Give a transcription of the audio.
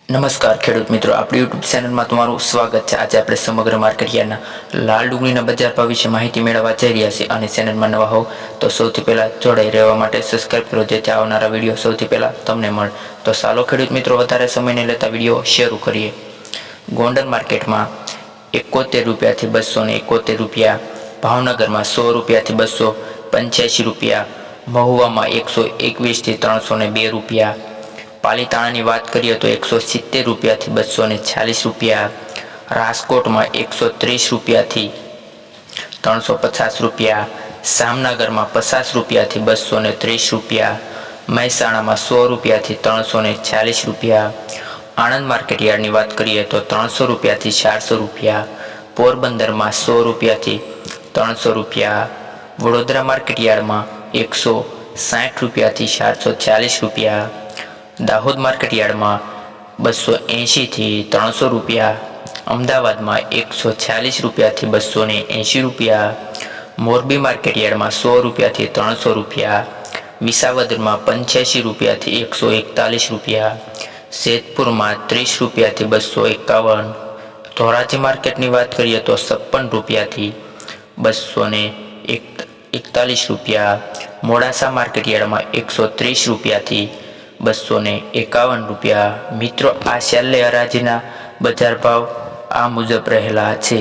નમસ્કાર ખેડૂત મિત્રો, આપણી યુટ્યુબ ચેનલમાં તમારું સ્વાગત છે। આજે આપણે સમગ્ર માર્કેટયાર્ડના લાલ ડુંગળીના બજાર ભાવ વિશે માહિતી મેળવવા જઈ રહ્યા છીએ। અને ચેનલમાં નવા હોવ તો સૌથી પહેલા જોડાઈ રહેવા માટે સબસ્ક્રાઇબ કરો, જેથી આવનારા વિડીયો સૌથી પહેલા તમને મળે। તો ચાલો ખેડૂત મિત્રો, વધારે સમય નહીં લેતા વિડીયો શરૂ કરીએ। ગોંડલ માર્કેટમાં 71 રૂપિયાથી 271 રૂપિયા, ભાવનગરમાં 100 રૂપિયાથી 285 રૂપિયા, મહુવામાં 121 થી 302 રૂપિયા, પાલીતાણાની વાત કરીએ તો 170 રૂપિયાથી 240 રૂપિયા, રાજકોટમાં 130 રૂપિયાથી 350 રૂપિયા, જામનગરમાં 50 રૂપિયાથી 230 રૂપિયા, મહેસાણામાં 100 રૂપિયાથી 340 રૂપિયા, આણંદ માર્કેટયાર્ડની વાત કરીએ તો 300 રૂપિયાથી 400 રૂપિયા, પોરબંદરમાં 100 રૂપિયાથી 300 રૂપિયા, વડોદરા માર્કેટયાર્ડમાં 160 રૂપિયાથી 440 રૂપિયા, દાહોદ માર્કેટયાર્ડમાં 280 થી 300 રૂપિયા, અમદાવાદમાં 140 રૂપિયાથી 280 રૂપિયા, મોરબી માર્કેટયાર્ડમાં 100 રૂપિયાથી 300 રૂપિયા, વિસાવદરમાં 85 રૂપિયાથી 141 રૂપિયા, જેતપુરમાં 30 રૂપિયાથી 251, ધોરાજી માર્કેટની વાત કરીએ તો 56 રૂપિયાથી 241 રૂપિયા, મોડાસા માર્કેટયાર્ડમાં 130 રૂપિયાથી 251 રૂપિયા। મિત્રો, આ છેલ્લે હરાજીના બજાર ભાવ આ મુજબ રહેલા છે।